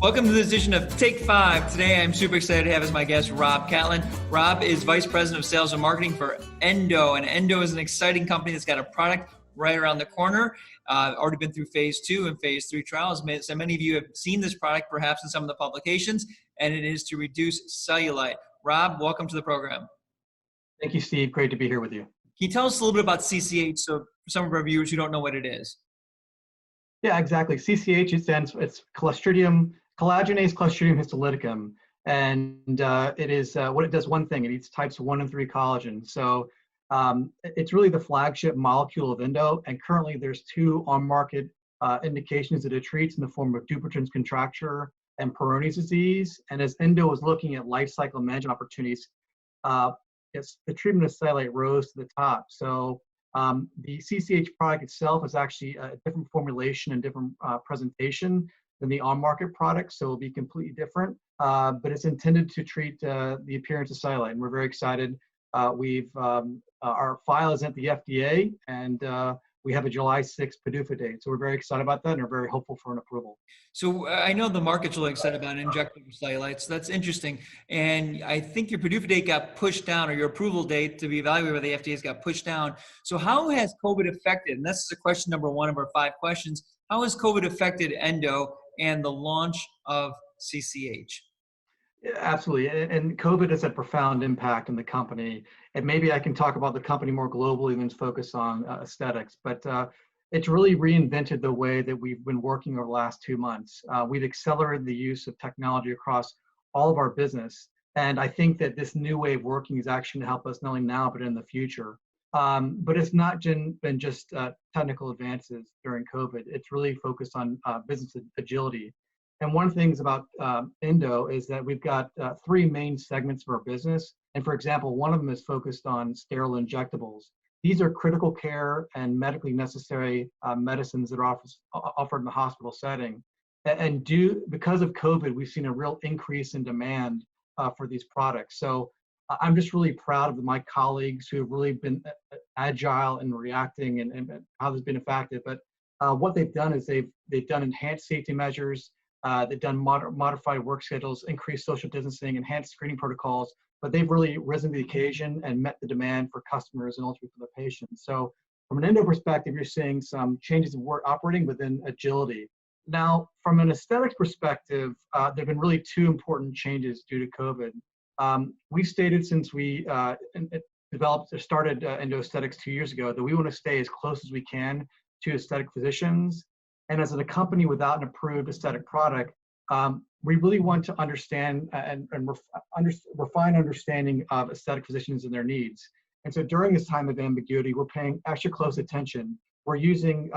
Welcome to this edition of Take 5. Today, I'm super excited to have as my guest Rob Catlin. Rob is Vice President of Sales and Marketing for Endo, and Endo is an exciting company that's got a product right around the corner. Already been through phase 2 and phase 3 trials. So many of you have seen this product perhaps in some of the publications, and it is to reduce cellulite. Rob, welcome to the program. Thank you, Steve. Great to be here with you. Can you tell us a little bit about CCH, so for some of our viewers who don't know what it is? Yeah, exactly. CCH, it's Clostridium, collagenase Clostridium histolyticum, and it is what it does one thing. It eats types 1 and 3 collagen. So it's really the flagship molecule of Endo, and currently there's 2 on-market indications that it treats in the form of Dupuytren's contracture and Peyronie's disease. And as Endo is looking at life cycle management opportunities, the treatment of cellulite rose to the top. So the CCH product itself is actually a different formulation and different presentation than the on-market product, so it'll be completely different. But it's intended to treat the appearance of cellulite, and we're very excited. Our file is at the FDA, and we have a July 6th PDUFA date, so we're very excited about that, and we're very hopeful for an approval. So I know the market's really excited about injectable cellulite, so that's interesting. And I think your PDUFA date got pushed down, or your approval date to be evaluated by the FDA has got pushed down. So how has COVID affected, and this is a question number 1 of our 5 questions, how has COVID affected Endo and the launch of CCH? Yeah, absolutely, and COVID has a profound impact on the company. And maybe I can talk about the company more globally than focus on aesthetics, but it's really reinvented the way that we've been working over the last 2 months. We've accelerated the use of technology across all of our business, and I think that this new way of working is actually going to help us not only now but in the future. But it's not been just technical advances during COVID. It's really focused on business agility. And one of the things about Endo is that we've got 3 main segments of our business. And for example, one of them is focused on sterile injectables. These are critical care and medically necessary medicines that are offered in the hospital setting. And because of COVID, we've seen a real increase in demand for these products. So I'm just really proud of my colleagues who have really been agile in reacting and how this has been effective. But what they've done is they've done enhanced safety measures. They've done modified work schedules, increased social distancing, enhanced screening protocols, but they've really risen to the occasion and met the demand for customers and ultimately for the patients. So from an Endo perspective, you're seeing some changes in work operating within agility. Now, from an aesthetics perspective, there have been really 2 important changes due to COVID. We stated since we started Endo Aesthetics 2 years ago that we want to stay as close as we can to aesthetic physicians. And as a company without an approved aesthetic product, we really want to understand and refine understanding of aesthetic physicians and their needs. And so during this time of ambiguity, we're paying extra close attention. We're using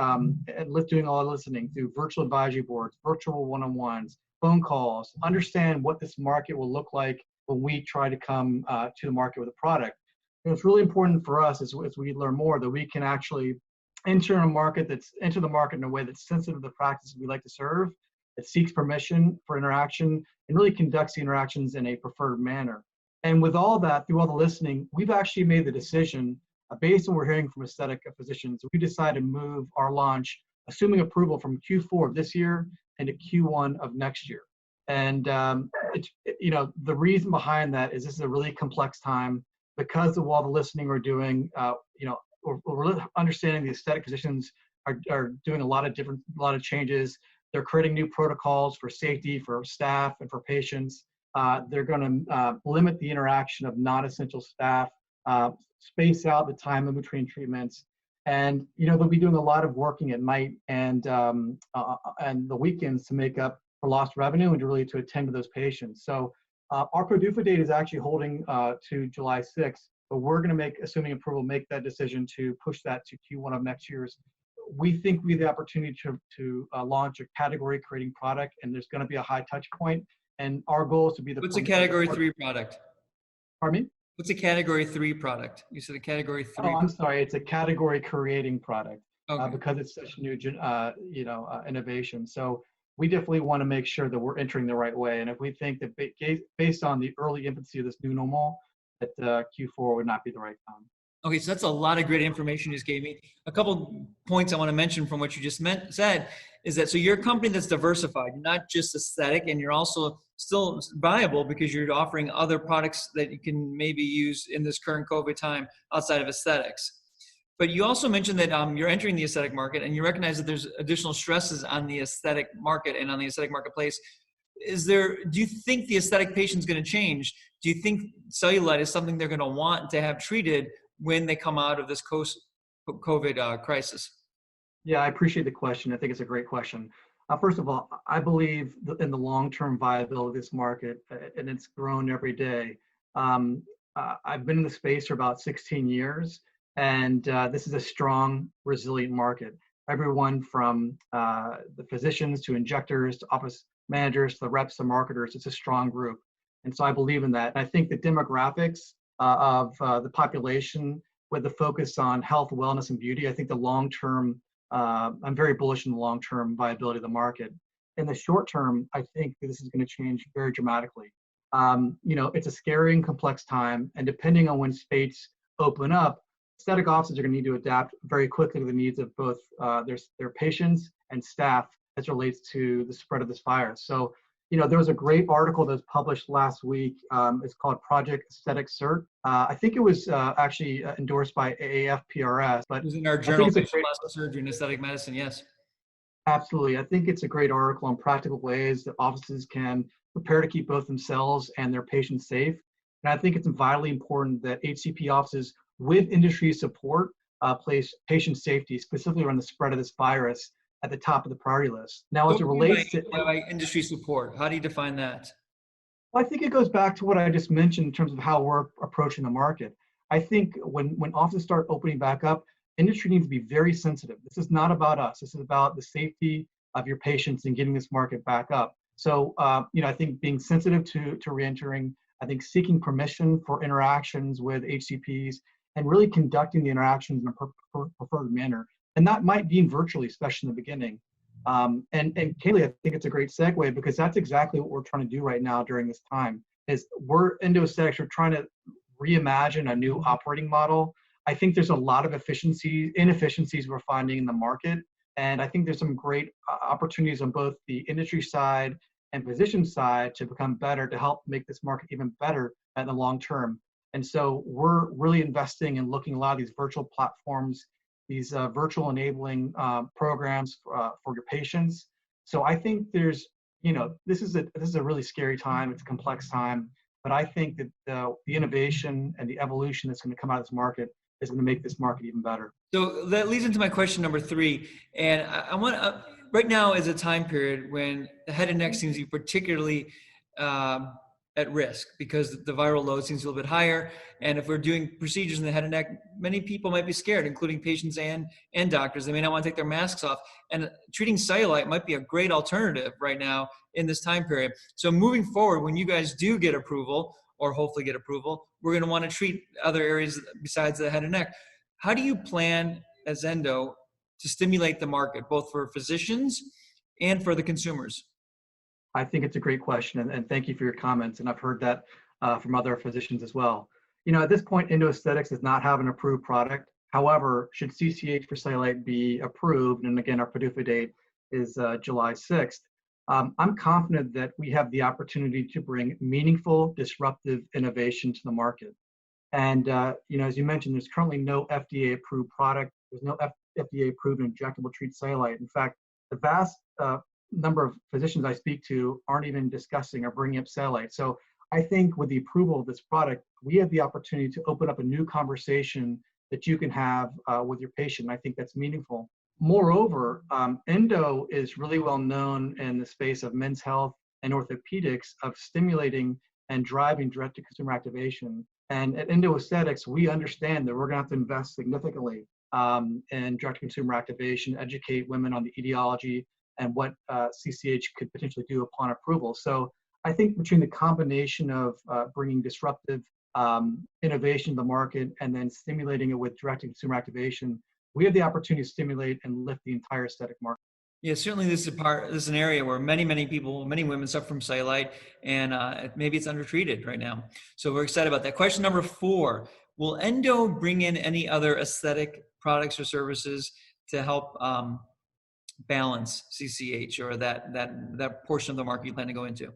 doing all listening through virtual advisory boards, virtual one-on-ones, phone calls, understand what this market will look like when we try to come to the market with a product. And it's really important for us as we learn more that we can actually enter the market in a way that's sensitive to the practices we like to serve, that seeks permission for interaction, and really conducts the interactions in a preferred manner. And with all that, through all the listening, we've actually made the decision, based on what we're hearing from aesthetic physicians, we decided to move our launch, assuming approval, from Q4 of this year into Q1 of next year. And the reason behind that is this is a really complex time because of all the listening we're doing. We're really understanding the aesthetic physicians are doing a lot of changes. They're creating new protocols for safety, for staff, and for patients. They're going to limit the interaction of non-essential staff, space out the time in between treatments, and they'll be doing a lot of working at night and the weekends to make up for lost revenue and to attend to those patients. So our PDUFA date is actually holding to July 6th. But we're going to assuming approval, make that decision to push that to Q1 of next year's. We think we have the opportunity to launch a category-creating product, and there's going to be a high touch point. And our goal is to be the. What's a Category 3 product? Pardon me? What's a Category 3 product? You said a Category 3. Oh, I'm sorry. It's a category-creating product Okay. because it's such new, innovation. So we definitely want to make sure that we're entering the right way. And if we think that based on the early infancy of this new normal, that Q4 would not be the right time. Okay, so that's a lot of great information you just gave me. A couple points I want to mention from what you just said is that so you're a company that's diversified, you're not just aesthetic, and you're also still viable because you're offering other products that you can maybe use in this current COVID time outside of aesthetics. But you also mentioned that you're entering the aesthetic market and you recognize that there's additional stresses on the aesthetic market and on the aesthetic marketplace. Do you think the aesthetic patient's going to change? Do you think cellulite is something they're going to want to have treated when they come out of this COVID crisis? Yeah, I appreciate the question. I think it's a great question. First of all, I believe in the long-term viability of this market, and it's grown every day. I've been in the space for about 16 years, and this is a strong, resilient market. Everyone from the physicians to injectors to office managers to the reps to marketers, it's a strong group. And so I believe in that. And I think the demographics of the population with the focus on health, wellness, and beauty, I think the long-term I'm very bullish in the long-term viability of the market. In the short term, I think this is going to change very dramatically. It's a scary and complex time, and depending on when states open up, aesthetic offices are going to need to adapt very quickly to the needs of both their patients and staff as relates to the spread of this virus. So, there was a great article that was published last week. It's called Project Aesthetic Cert. I think it was actually endorsed by AAFPRS, but it was in our I think journal, it's a Facial great, Plastic Surgery and Aesthetic Medicine, yes. absolutely. I think it's a great article on practical ways that offices can prepare to keep both themselves and their patients safe. And I think it's vitally important that HCP offices with industry support place patient safety, specifically around the spread of this virus, at the top of the priority list. Now, as it relates to by industry support, how do you define that? I think it goes back to what I just mentioned in terms of how we're approaching the market. I think when offices start opening back up, industry needs to be very sensitive. This is not about us. This is about the safety of your patients and getting this market back up. So, I think being sensitive to reentering, I think seeking permission for interactions with HCPs and really conducting the interactions in a preferred manner. And that might be virtually, especially in the beginning. And Kaylee, I think it's a great segue because that's exactly what we're trying to do right now during this time. Is we're Endo Aesthetics, we're trying to reimagine a new operating model. I think there's a lot of inefficiencies we're finding in the market, and I think there's some great opportunities on both the industry side and physician side to become better to help make this market even better in the long term. And so we're really investing in looking at a lot of these virtual platforms, these virtual enabling programs for your patients. So I think there's, this is a really scary time. It's a complex time, but I think that the innovation and the evolution that's going to come out of this market is going to make this market even better. So that leads into my question number 3. And I want right now is a time period when the head and neck seems to be particularly at risk because the viral load seems a little bit higher. And if we're doing procedures in the head and neck, many people might be scared, including patients and doctors. They may not want to take their masks off. And treating cellulite might be a great alternative right now in this time period. So moving forward, when you guys do get approval, or hopefully get approval, we're going to want to treat other areas besides the head and neck. How do you plan as Endo to stimulate the market, both for physicians and for the consumers? I think it's a great question, and thank you for your comments. And I've heard that from other physicians as well. At this point, Endo Aesthetics does not have an approved product. However, should CCH for cellulite be approved, and again, our PDUFA date is July 6th, I'm confident that we have the opportunity to bring meaningful, disruptive innovation to the market. And as you mentioned, there's currently no FDA-approved product. There's no FDA-approved injectable treat cellulite. In fact, the vast number of physicians I speak to aren't even discussing or bringing up cellulite. So I think with the approval of this product, we have the opportunity to open up a new conversation that you can have with your patient. I think that's meaningful. Moreover, Endo is really well known in the space of men's health and orthopedics of stimulating and driving direct-to-consumer activation. And at Endo Aesthetics, we understand that we're going to have to invest significantly in direct-to-consumer activation, educate women on the etiology and what CCH could potentially do upon approval. So I think between the combination of bringing disruptive innovation to the market and then stimulating it with direct-to-consumer activation, we have the opportunity to stimulate and lift the entire aesthetic market. Yeah, certainly this is an area where many women suffer from cellulite, and maybe it's undertreated right now. So we're excited about that. Question number 4, will Endo bring in any other aesthetic products or services to help balance CCH, or that portion of the market you plan to go into?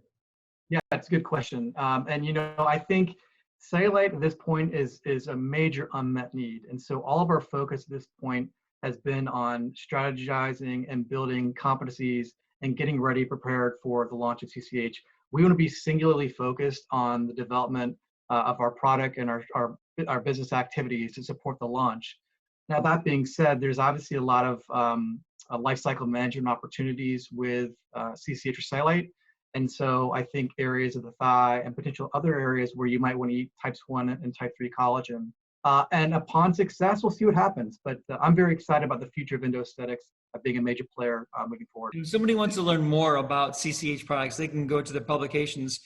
Yeah, that's a good question. And I think cellulite at this point is a major unmet need. And so all of our focus at this point has been on strategizing and building competencies and getting ready, prepared for the launch of CCH. We want to be singularly focused on the development of our product and our business activities to support the launch. Now, that being said, there's obviously a lot of life cycle management opportunities with CCH or cellulite. And so I think areas of the thigh and potential other areas where you might want to eat types 1 and type 3 collagen. And upon success, we'll see what happens. But I'm very excited about the future of Endo Aesthetics being a major player moving forward. If somebody wants to learn more about CCH products, they can go to the publications.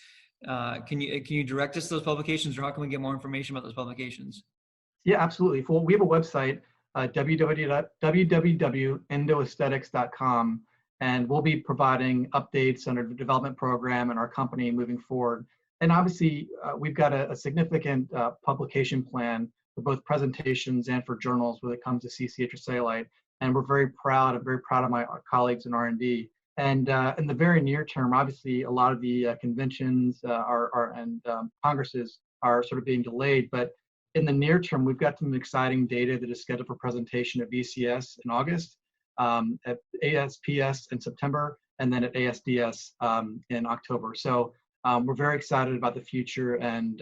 Can you direct us to those publications, or how can we get more information about those publications? Yeah, absolutely. Well, we have a website, www.endoaesthetics.com, and we'll be providing updates on our development program and our company moving forward. And obviously, we've got a significant publication plan for both presentations and for journals when it comes to CCH or cellulite. And we're very proud of my colleagues in R&D. And in the very near term, obviously, a lot of the conventions and congresses are sort of being delayed. But in the near term, we've got some exciting data that is scheduled for presentation at VCS in August, at ASPS in September, and then at ASDS in October. So we're very excited about the future, and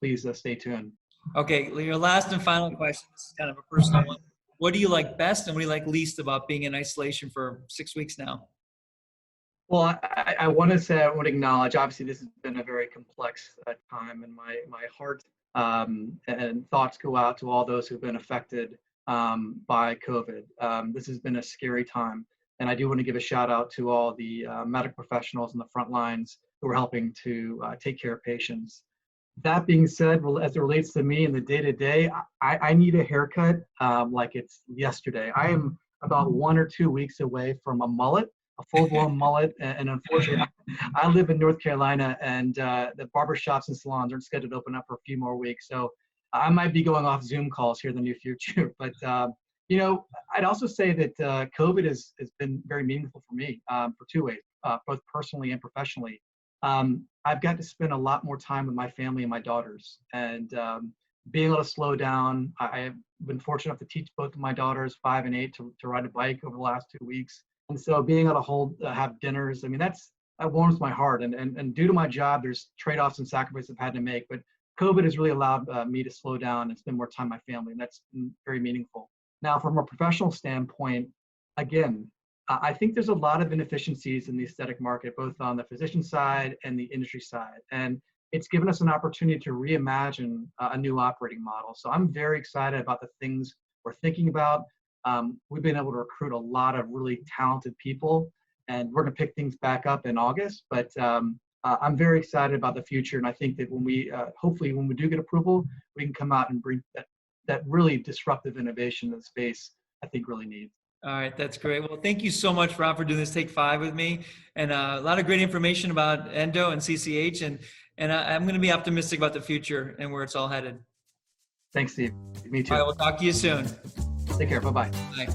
please stay tuned. Okay, your last and final question. This is kind of a personal one. What do you like best and what do you like least about being in isolation for 6 weeks now? Well, I want to say, I want to acknowledge, obviously, this has been a very complex time, and my heart and thoughts go out to all those who've been affected by COVID. This has been a scary time. And I do want to give a shout out to all the medical professionals in the front lines who are helping to take care of patients. That being said, well, as it relates to me in the day-to-day, I need a haircut like it's yesterday. I am about 1 or 2 weeks away from a mullet, a full-blown mullet. And unfortunately, I live in North Carolina, and the barbershops and salons aren't scheduled to open up for a few more weeks. So I might be going off Zoom calls here in the near future. But, I'd also say that COVID has been very meaningful for me for 2 ways, both personally and professionally. I've got to spend a lot more time with my family and my daughters, and being able to slow down. I've been fortunate enough to teach both of my daughters, 5 and 8, to ride a bike over the last 2 weeks. And so being able to have dinners, I mean, that warms my heart. And due to my job, there's trade-offs and sacrifices I've had to make. But COVID has really allowed me to slow down and spend more time with my family, and that's been very meaningful. Now, from a professional standpoint, again, I think there's a lot of inefficiencies in the aesthetic market, both on the physician side and the industry side. And it's given us an opportunity to reimagine a new operating model. So I'm very excited about the things we're thinking about. We've been able to recruit a lot of really talented people, and we're going to pick things back up in August. But I'm very excited about the future. And I think that when we, hopefully when we do get approval, we can come out and bring that really disruptive innovation that the space, I think, really needs. All right, that's great. Well, thank you so much, Rob, for doing this Take 5 with me, and a lot of great information about Endo and CCH, and I'm going to be optimistic about the future and where it's all headed. Thanks, Steve. Me too. All right, we'll talk to you soon. Take care. Bye-bye. Bye.